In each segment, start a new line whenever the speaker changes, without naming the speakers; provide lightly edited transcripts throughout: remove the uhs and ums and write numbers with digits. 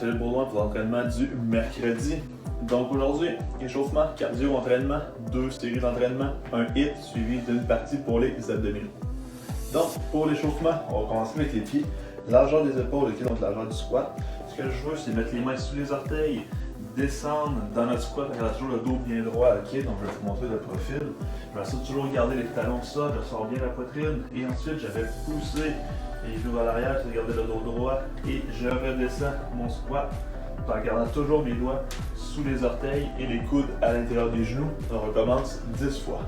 Philippe Baudouin pour l'entraînement du mercredi. Donc aujourd'hui, échauffement, cardio, entraînement, 2 séries d'entraînement, un hit suivi d'une partie pour les abdominaux. Donc pour l'échauffement, on va commencer avec les pieds, largeur des épaules, okay, donc largeur du squat. Ce que je veux, c'est mettre les mains sous les orteils, descendre dans notre squat, avec toujours le dos bien droit, ok, donc je vais vous montrer le profil. Je vais essayer de toujours garder les talons au sol, je sors bien la poitrine, et ensuite je vais pousser les genoux vers l'arrière, je vais garder le dos droit, et je redescends mon squat, en gardant toujours mes doigts sous les orteils et les coudes à l'intérieur des genoux. On recommence 10 fois.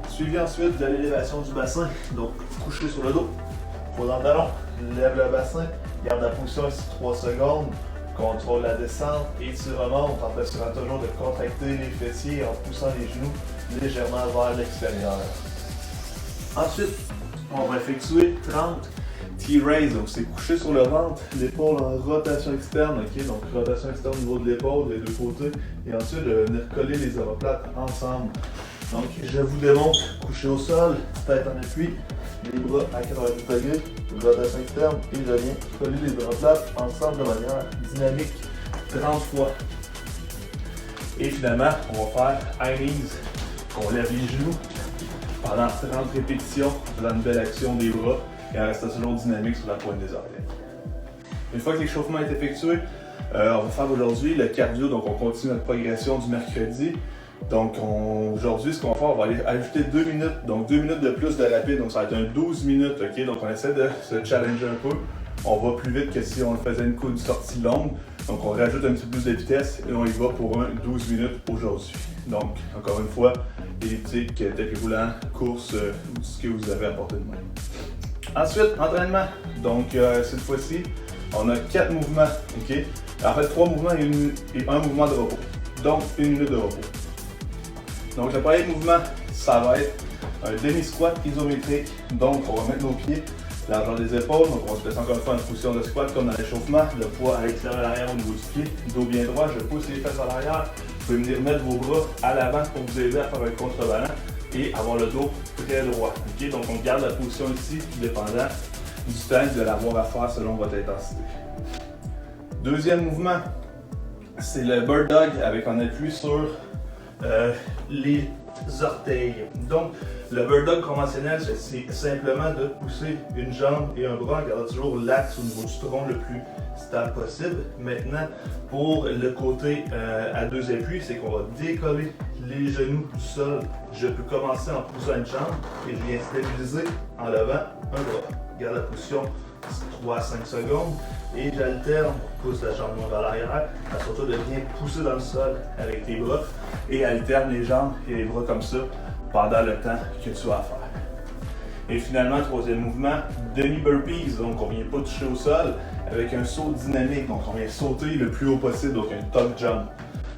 Suivi ensuite de l'élévation du bassin, donc couché sur le dos, pose dans le talon, lève le bassin, garde la position ici 3 secondes, contrôle la descente et tu remontes en t'assurant toujours de contracter les fessiers en poussant les genoux légèrement vers l'extérieur. Ensuite, on va effectuer 30 T-raise, donc c'est couché sur le ventre, l'épaule en rotation externe, ok, donc rotation externe au niveau de l'épaule des deux côtés, et ensuite je vais venir coller les omoplates ensemble. Donc je vous démontre couché au sol, tête en appui, les bras à 90 degrés, rotation externe, et je viens coller les omoplates ensemble de manière dynamique 30 fois. Et finalement, on va faire high knees, on lève les genoux pendant 30 répétitions, faisant une belle action des bras. Et en restant toujours dynamique sur la pointe des orteils. Une fois que l'échauffement est effectué, on va faire aujourd'hui le cardio, donc on continue notre progression du mercredi. Donc aujourd'hui, ce qu'on va faire, on va aller ajouter 2 minutes, donc 2 minutes de plus de rapide, donc ça va être un 12 minutes, ok? Donc on essaie de se challenger un peu. On va plus vite que si on faisait une sortie longue, donc on rajoute un petit peu plus de vitesse et on y va pour un 12 minutes aujourd'hui. Donc encore une fois, elliptique, tapis roulant, course, tout ce que vous avez à portée de main. Ensuite, entraînement. Donc, cette fois-ci, on a 4 mouvements, ok? En fait, 3 mouvements et un mouvement de repos. Donc, 1 minute de repos. Donc, le premier mouvement, ça va être un demi-squat isométrique. Donc, on va mettre nos pieds largeur des épaules. Donc, on va se placer encore une fois en position de squat comme dans l'échauffement. Le poids à l'extérieur et à l'arrière au niveau du pied. Dos bien droit, je pousse les fesses à l'arrière. Vous pouvez venir mettre vos bras à l'avant pour vous aider à faire un contrebalan et avoir le dos très droit. Okay? Donc on garde la position ici, dépendant du temps que vous allez avoir à faire selon votre intensité. Deuxième mouvement, c'est le bird dog avec un appui sur les orteils. Donc le bird dog conventionnel, c'est simplement de pousser une jambe et un bras en gardant toujours l'axe au niveau du tronc le plus stable possible. Maintenant, pour le côté à 2 appuis, c'est qu'on va décoller les genoux du sol. Je peux commencer en poussant une jambe et je viens stabiliser en levant un bras. Garde la position 3 à 5 secondes et j'alterne, pousse la jambe vers l'arrière, surtout de bien pousser dans le sol avec tes bras et alterne les jambes et les bras comme ça pendant le temps que tu as à faire. Et finalement, troisième mouvement, demi-burpees, donc on ne vient pas toucher au sol avec un saut dynamique, donc on vient sauter le plus haut possible, donc un tuck jump.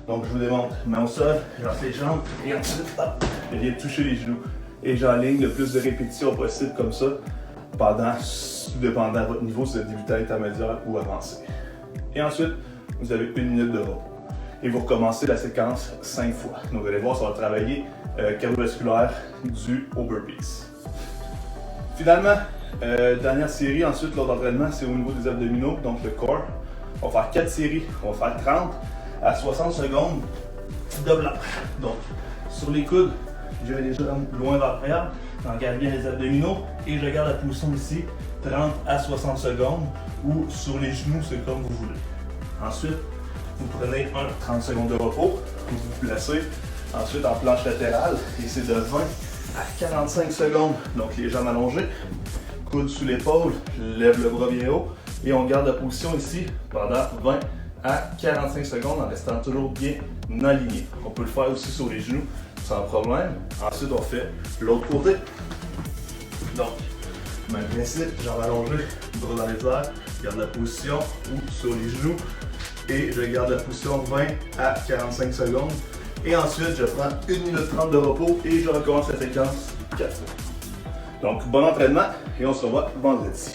Donc je vous démontre, main au sol, je lance les jambes et ensuite, hop, je viens toucher les genoux. Et j'enligne le plus de répétitions possible comme ça, pendant, dépendant de votre niveau, si vous êtes débutant, intermédiaire ou avancé. Et ensuite, vous avez 1 minute de repos. Et vous recommencez la séquence 5 fois. Donc vous allez voir, ça va travailler cardiovasculaire dû aux burpees. Finalement, dernière série, ensuite l'autre entraînement, c'est au niveau des abdominaux, donc le core. On va faire 4 séries, on va faire 30 à 60 secondes de planche. Donc, sur les coudes, je vais les jambes loin vers l'arrière, j'en garde bien les abdominaux et je garde la position ici 30 à 60 secondes ou sur les genoux, c'est comme vous voulez. Ensuite, vous prenez 30 secondes de repos, vous vous placez ensuite en planche latérale et c'est de 20 à 45 secondes. Donc les jambes allongées, coude sous l'épaule, je lève le bras bien haut et on garde la position ici pendant 20 à 45 secondes en restant toujours bien aligné. On peut le faire aussi sur les genoux sans problème. Ensuite on fait l'autre côté. Donc, même principe, jambes allongées, bras dans les airs, garde la position ou sur les genoux et je garde la position 20 à 45 secondes. Et ensuite, je prends 1 minute 30 de repos et je recommence la séquence 4 fois. Donc, bon entraînement et on se revoit vendredi.